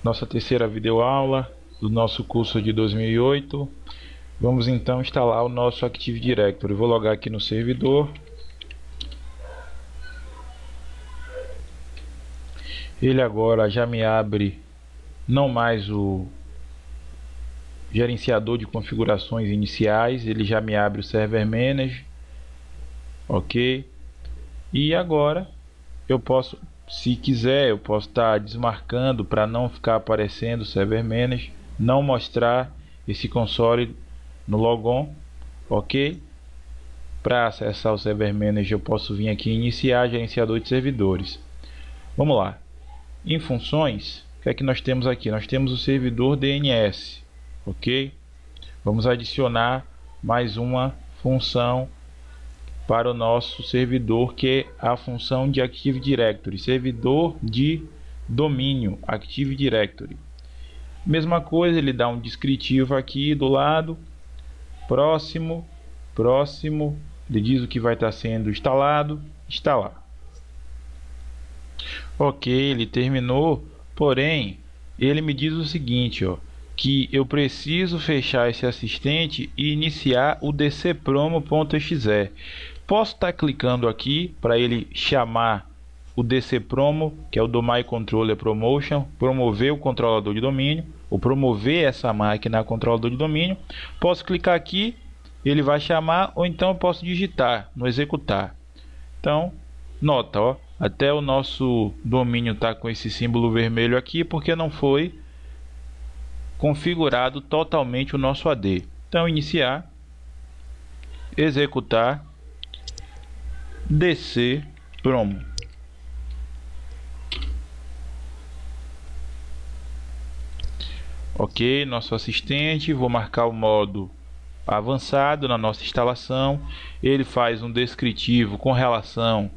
Nossa terceira videoaula do nosso curso de 2008. Vamos então instalar o nosso Active Directory. Vou logar aqui no servidor. Ele agora já me abre não mais o gerenciador de configurações iniciais, ele já me abre o Server Manager, ok? E agora eu posso, se quiser, eu posso estar desmarcando para não ficar aparecendo o Server Manager, não mostrar esse console no logon, ok? Para acessar o Server Manager eu posso vir aqui em iniciar gerenciador de servidores. Vamos lá. Em funções, o que é que nós temos aqui? Nós temos o servidor DNS, ok? Vamos adicionar mais uma função para o nosso servidor, que é a função de Active Directory, servidor de domínio Active Directory. Mesma coisa, ele dá um descritivo aqui do lado, próximo, ele diz o que vai estar sendo instalado, instalar. Ok, ele terminou, porém, ele me diz o seguinte, ó, que eu preciso fechar esse assistente e iniciar o dcpromo.exe. Posso estar clicando aqui para ele chamar o dcpromo, que é o Domain Controller Promotion, promover o controlador de domínio, ou promover essa máquina a controlador de domínio. Posso clicar aqui, ele vai chamar, ou então eu posso digitar no executar. Então, nota, ó, até o nosso domínio está com esse símbolo vermelho aqui, porque não foi configurado totalmente o nosso AD. Então, iniciar, executar, dcpromo. Ok, nosso assistente, vou marcar o modo avançado na nossa instalação. Ele faz um descritivo com relação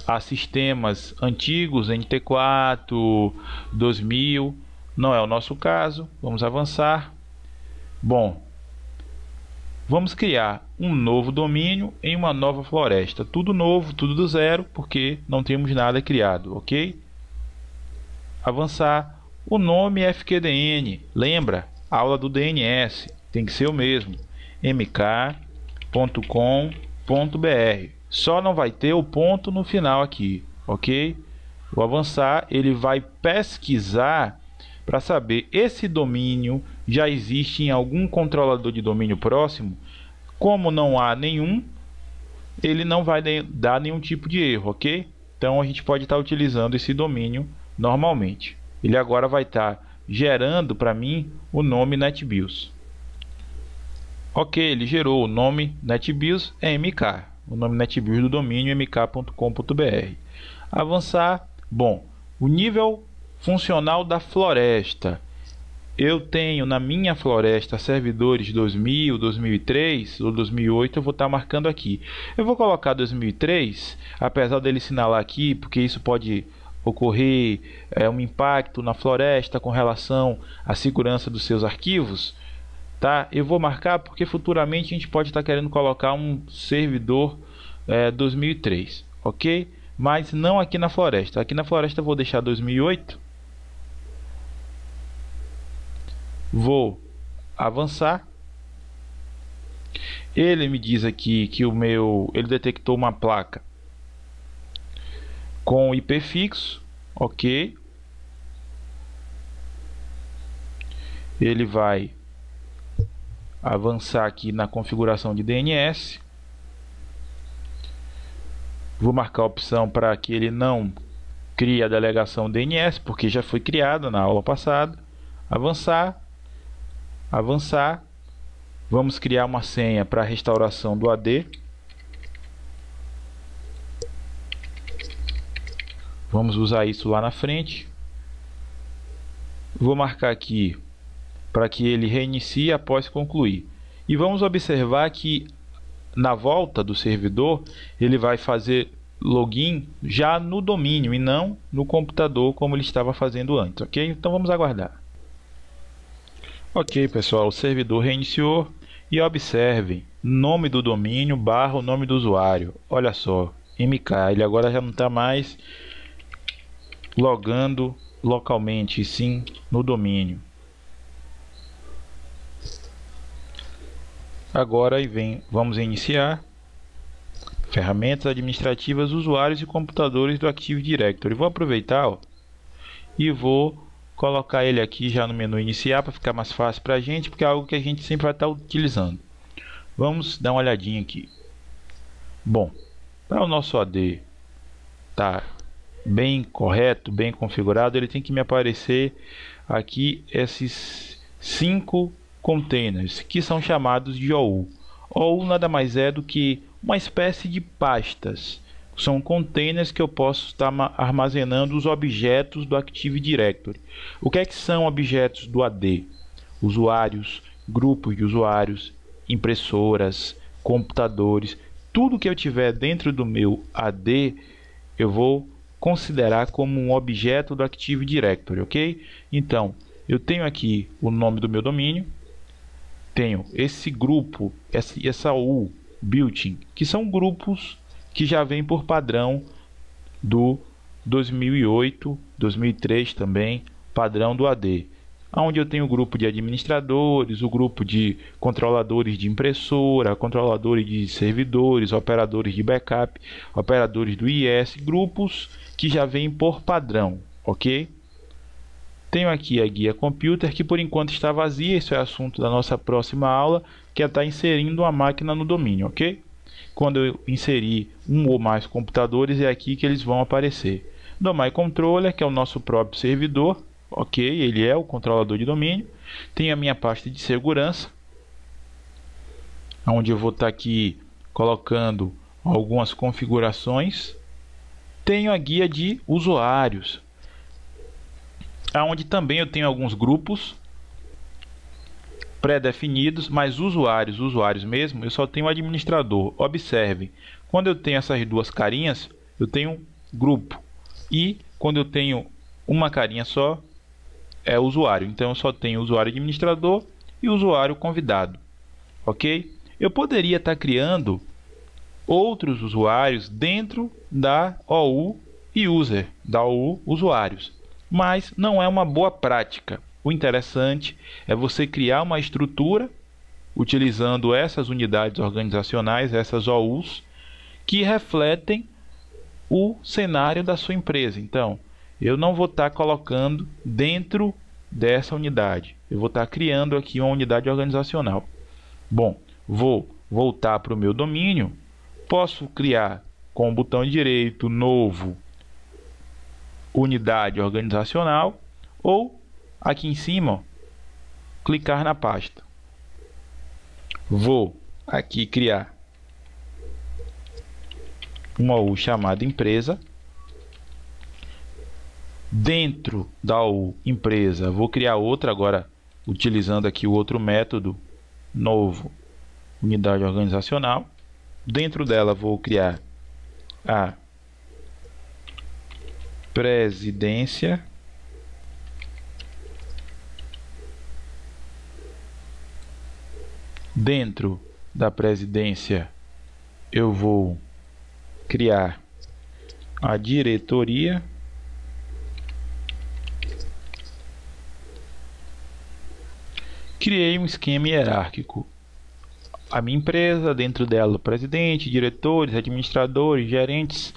a sistemas antigos, NT4, 2000, não é o nosso caso. Vamos avançar. Bom, vamos criar um novo domínio em uma nova floresta, tudo novo, tudo do zero, porque não temos nada criado, ok? Avançar. O nome é FQDN, lembra? Aula do DNS, tem que ser o mesmo, mk.com.br. Só não vai ter o ponto no final aqui, ok? Vou avançar, ele vai pesquisar para saber esse domínio já existe em algum controlador de domínio próximo. Como não há nenhum, ele não vai dar nenhum tipo de erro, ok? Então a gente pode estar utilizando esse domínio normalmente. Ele agora vai estar gerando para mim o nome NetBIOS. Ok, ele gerou o nome NetBIOS, é MK. O nome NetBIOS do domínio é mk.com.br. Avançar. Bom, o nível funcional da floresta. Eu tenho na minha floresta servidores 2000, 2003 ou 2008, eu vou estar marcando aqui. Eu vou colocar 2003, apesar dele assinalar aqui, porque isso pode ocorrer um impacto na floresta com relação à segurança dos seus arquivos, tá? Eu vou marcar porque futuramente a gente pode estar querendo colocar um servidor 2003, ok? Mas não aqui na floresta. Aqui na floresta eu vou deixar 2008. Vou avançar. Ele me diz aqui que ele detectou uma placa com IP fixo, ok. Ele vai avançar aqui na configuração de DNS. Vou marcar a opção para que ele não crie a delegação DNS, porque já foi criada na aula passada. Avançar, avançar. Vamos criar uma senha para a restauração do AD. Vamos usar isso lá na frente. Vou marcar aqui para que ele reinicie após concluir. E vamos observar que na volta do servidor ele vai fazer login já no domínio e não no computador como ele estava fazendo antes, ok? Então vamos aguardar. Ok, pessoal, o servidor reiniciou e observem, nome do domínio barra o nome do usuário. Olha só, MK, ele agora já não está mais logando localmente, e sim no domínio. Agora vamos iniciar ferramentas administrativas, usuários e computadores do Active Directory. Vou aproveitar, ó, e vou colocar ele aqui já no menu iniciar para ficar mais fácil para a gente, porque é algo que a gente sempre vai estar utilizando. Vamos dar uma olhadinha aqui. Bom, para o nosso AD tá bem correto, bem configurado, ele tem que me aparecer aqui esses 5 containers que são chamados de OU. OU nada mais é do que uma espécie de pastas. São containers que eu posso estar armazenando os objetos do Active Directory. O que é que são objetos do AD? Usuários, grupos de usuários, impressoras, computadores, tudo que eu tiver dentro do meu AD, eu vou considerar como um objeto do Active Directory, ok? Então, eu tenho aqui o nome do meu domínio, tenho esse grupo, essa OU built-in, que são grupos que já vem por padrão do 2008, 2003 também, padrão do AD. Onde eu tenho o grupo de administradores, o grupo de controladores de impressora, controladores de servidores, operadores de backup, operadores do IS, grupos que já vêm por padrão, ok? Tenho aqui a guia computer, que por enquanto está vazia, isso é assunto da nossa próxima aula, que é estar inserindo uma máquina no domínio, ok? Quando eu inserir um ou mais computadores, é aqui que eles vão aparecer. Domain Controller, que é o nosso próprio servidor, ok, ele é o controlador de domínio. Tem a minha pasta de segurança, onde eu vou estar aqui colocando algumas configurações. Tenho a guia de usuários, onde também eu tenho alguns grupos pré-definidos, mas usuários mesmo, eu só tenho administrador. Observe, quando eu tenho essas duas carinhas, eu tenho grupo, e quando eu tenho uma carinha só, é usuário. Então eu só tenho usuário administrador e usuário convidado, ok? Eu poderia estar criando outros usuários dentro da OU e user, da OU usuários, mas não é uma boa prática. O interessante é você criar uma estrutura utilizando essas unidades organizacionais, essas OUs, que refletem o cenário da sua empresa. Então, eu não vou estar colocando dentro dessa unidade. Eu vou estar criando aqui uma unidade organizacional. Bom, vou voltar para o meu domínio. Posso criar com o botão direito, novo, unidade organizacional, ou aqui em cima, ó, clicar na pasta. Vou aqui criar uma OU chamada empresa. Dentro da OU empresa, vou criar outra agora, utilizando aqui o outro método, novo, unidade organizacional. Dentro dela vou criar a presidência. Dentro da presidência eu vou criar a diretoria. Criei um esquema hierárquico. A minha empresa, dentro dela, presidente, diretores, administradores, gerentes,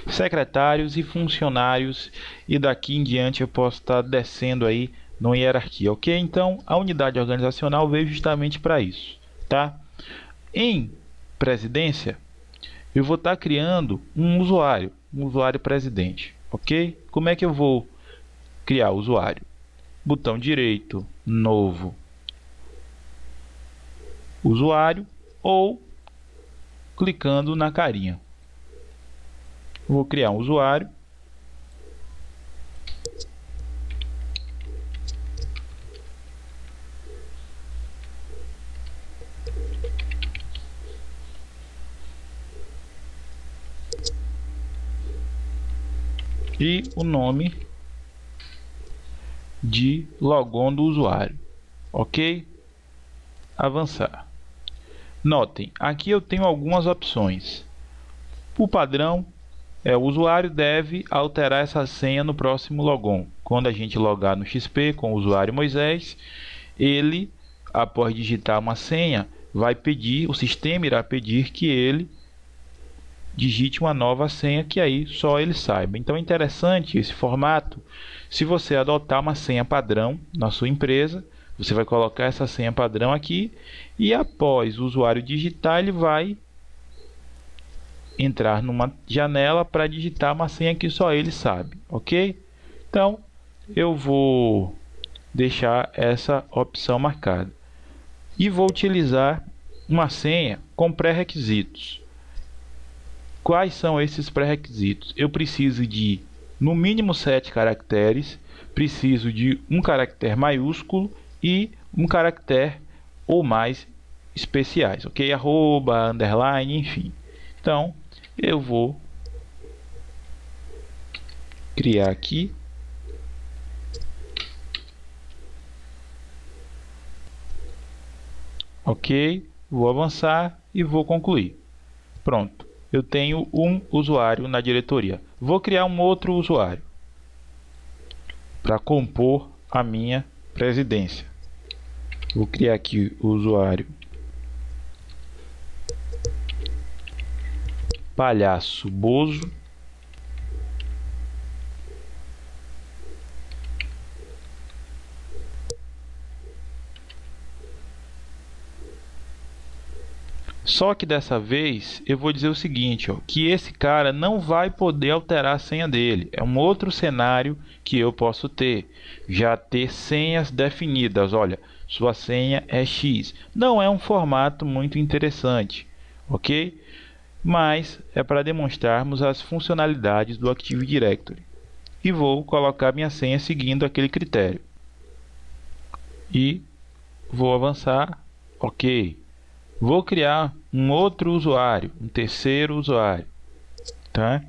secretários e funcionários. E daqui em diante eu posso estar descendo aí na hierarquia, ok? Então, a unidade organizacional veio justamente para isso, tá? Em presidência, eu vou estar criando um usuário presidente, ok? Como é que eu vou criar o usuário? Botão direito, novo, usuário, ou clicando na carinha. Vou criar um usuário. E o nome de logon do usuário, ok? Avançar. Notem, aqui eu tenho algumas opções. O padrão o usuário deve alterar essa senha no próximo logon. Quando a gente logar no XP com o usuário Moisés, ele, após digitar uma senha, vai pedir, o sistema irá pedir que ele digite uma nova senha, que aí só ele saiba. Então é interessante esse formato. Se você adotar uma senha padrão na sua empresa, você vai colocar essa senha padrão aqui e após o usuário digitar, ele vai entrar numa janela para digitar uma senha que só ele sabe, ok? Então eu vou deixar essa opção marcada e vou utilizar uma senha com pré-requisitos. Quais são esses pré-requisitos? Eu preciso de no mínimo 7 caracteres, preciso de um caractere maiúsculo e um caractere ou mais especiais, ok? Arroba, underline, enfim. Então eu vou criar aqui. Ok, vou avançar e vou concluir. Pronto, eu tenho um usuário na diretoria. Vou criar um outro usuário para compor a minha presidência. Vou criar aqui o usuário Palhaço Bozo. Só que dessa vez eu vou dizer o seguinte, ó, que esse cara não vai poder alterar a senha dele. É um outro cenário que eu posso ter. Já ter senhas definidas. Olha, sua senha é X. Não é um formato muito interessante, ok? Mas é para demonstrarmos as funcionalidades do Active Directory. E vou colocar minha senha seguindo aquele critério. E vou avançar, ok. Vou criar um outro usuário, um terceiro usuário, tá?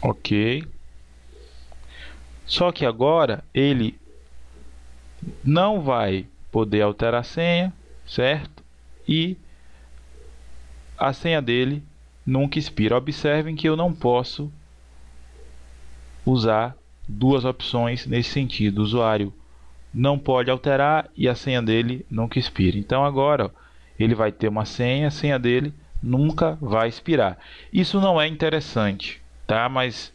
Ok. Só que agora ele não vai poder alterar a senha, certo? E a senha dele nunca expira. Observem que eu não posso usar duas opções nesse sentido. O usuário não pode alterar e a senha dele nunca expira. Então agora ó, ele vai ter uma senha, a senha dele nunca vai expirar. Isso não é interessante, tá? Mas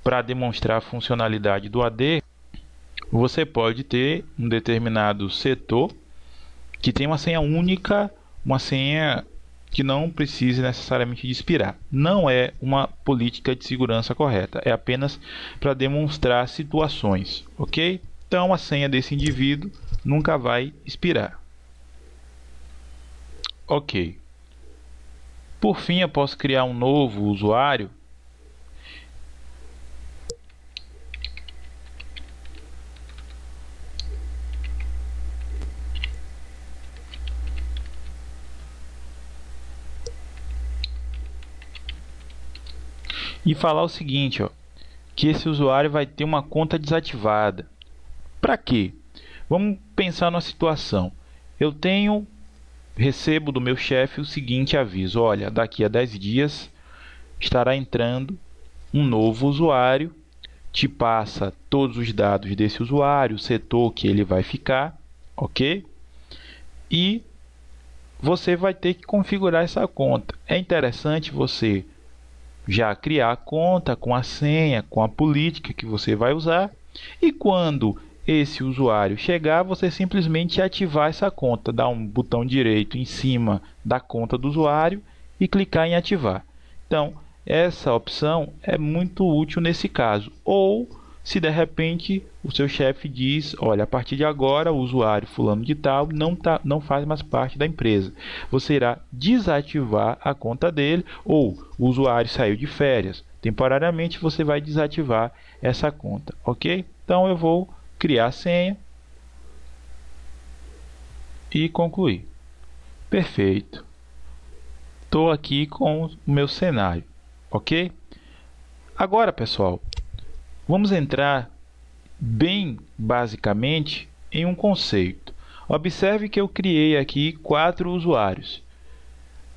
para demonstrar a funcionalidade do AD, você pode ter um determinado setor que tem uma senha única, uma senha que não precise necessariamente de expirar. Não é uma política de segurança correta, é apenas para demonstrar situações, ok? Então a senha desse indivíduo nunca vai expirar. Ok. Por fim, eu posso criar um novo usuário. E falar o seguinte, ó, que esse usuário vai ter uma conta desativada. Para quê? Vamos pensar numa situação. Eu recebo do meu chefe o seguinte aviso: olha, daqui a 10 dias estará entrando um novo usuário, te passa todos os dados desse usuário, o setor que ele vai ficar, ok? E você vai ter que configurar essa conta. É interessante você já criar a conta com a senha, com a política que você vai usar, e quando esse usuário chegar, você simplesmente ativar essa conta, dar um botão direito em cima da conta do usuário e clicar em ativar. Então, essa opção é muito útil nesse caso. Ou se de repente o seu chefe diz, olha, a partir de agora o usuário fulano de tal não faz mais parte da empresa. Você irá desativar a conta dele, ou o usuário saiu de férias. Temporariamente você vai desativar essa conta, ok? Então eu vou criar a senha e concluir. Perfeito. Estou aqui com o meu cenário, ok? Agora, pessoal, vamos entrar bem basicamente em um conceito. Observe que eu criei aqui 4 usuários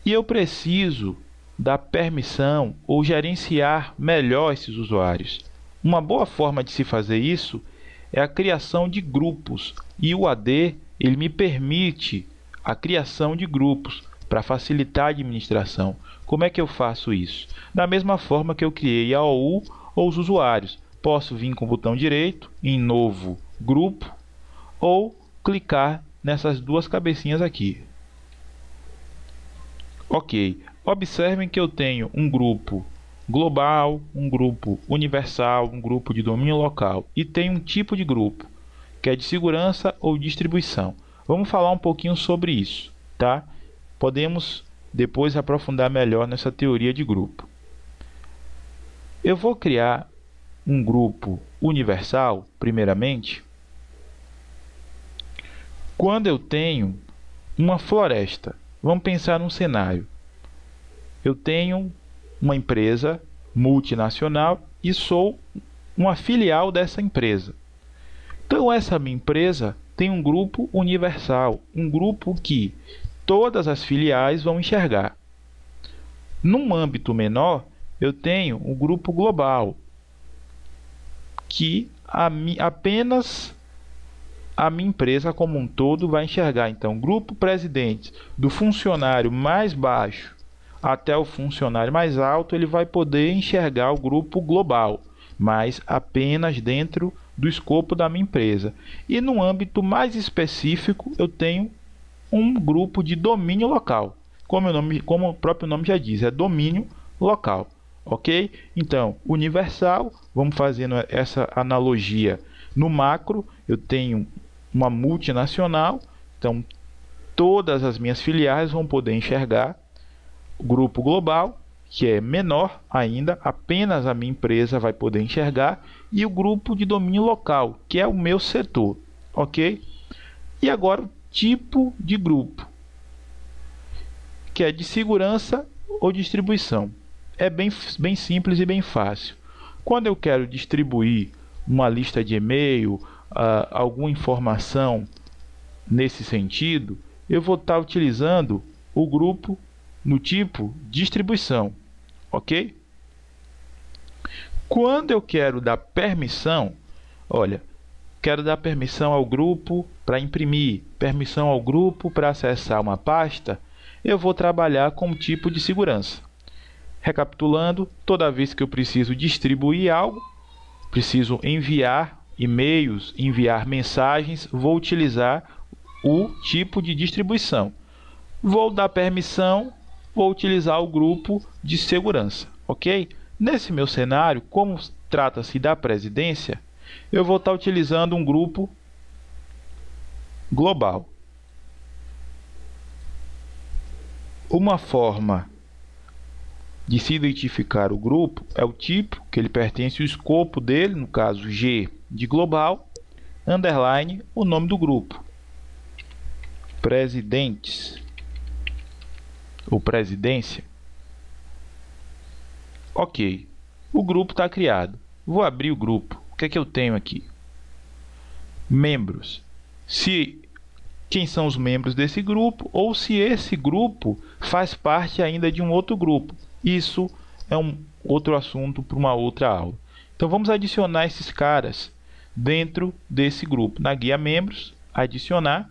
e eu preciso dar permissão ou gerenciar melhor esses usuários. Uma boa forma de se fazer isso é a criação de grupos, e o AD ele me permite a criação de grupos para facilitar a administração. Como é que eu faço isso? Da mesma forma que eu criei a OU ou os usuários. Posso vir com o botão direito em novo grupo ou clicar nessas duas cabecinhas aqui. Ok, observem que eu tenho um grupo global, um grupo universal, um grupo de domínio local e tem um tipo de grupo que é de segurança ou distribuição. Vamos falar um pouquinho sobre isso, tá? Podemos depois aprofundar melhor nessa teoria de grupo. Eu vou criar um grupo universal, primeiramente, quando eu tenho uma floresta. Vamos pensar num cenário. Eu tenho uma empresa multinacional e sou uma filial dessa empresa. Então essa minha empresa tem um grupo universal, um grupo que todas as filiais vão enxergar. Num âmbito menor, eu tenho um grupo global, que apenas a minha empresa como um todo vai enxergar. Então, grupo presidente, do funcionário mais baixo até o funcionário mais alto, ele vai poder enxergar o grupo global, mas apenas dentro do escopo da minha empresa. E no âmbito mais específico, eu tenho um grupo de domínio local. Como o próprio nome já diz, é domínio local. Ok? Então, universal, vamos fazendo essa analogia no macro. Eu tenho uma multinacional, então todas as minhas filiais vão poder enxergar. O grupo global, que é menor ainda, apenas a minha empresa vai poder enxergar. E o grupo de domínio local, que é o meu setor. Ok? E agora o tipo de grupo, que é de segurança ou distribuição. É bem simples e bem fácil. Quando eu quero distribuir uma lista de e-mail, alguma informação nesse sentido, eu vou estar utilizando o grupo no tipo distribuição, ok? Quando eu quero dar permissão, olha, quero dar permissão ao grupo para imprimir, permissão ao grupo para acessar uma pasta, eu vou trabalhar com o tipo de segurança. Recapitulando, toda vez que eu preciso distribuir algo, preciso enviar e-mails, enviar mensagens, vou utilizar o tipo de distribuição. Vou dar permissão, vou utilizar o grupo de segurança, ok? Nesse meu cenário, como trata-se da presidência, eu vou estar utilizando um grupo global. Uma forma de se identificar o grupo é o tipo que ele pertence, o escopo dele, no caso G de global, underline, o nome do grupo, presidentes ou presidência. Ok, o grupo está criado. Vou abrir o grupo. O que é que eu tenho aqui? Membros. Quem são os membros desse grupo, ou se esse grupo faz parte ainda de um outro grupo. Isso é um outro assunto para uma outra aula. Então vamos adicionar esses caras dentro desse grupo. Na guia membros, adicionar,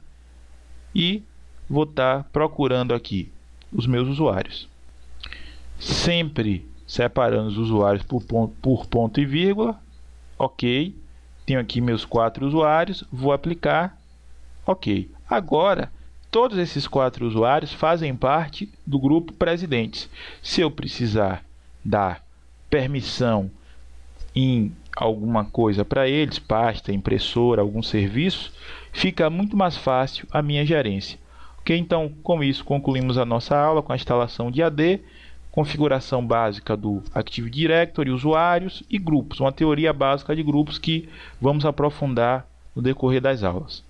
e vou estar procurando aqui os meus usuários. Sempre separando os usuários por ponto e vírgula. Ok. Tenho aqui meus 4 usuários. Vou aplicar. Ok. Agora, todos esses 4 usuários fazem parte do grupo presidentes. Se eu precisar dar permissão em alguma coisa para eles, pasta, impressora, algum serviço, fica muito mais fácil a minha gerência. Ok? Então, com isso, concluímos a nossa aula com a instalação de AD, configuração básica do Active Directory, usuários e grupos. Uma teoria básica de grupos que vamos aprofundar no decorrer das aulas.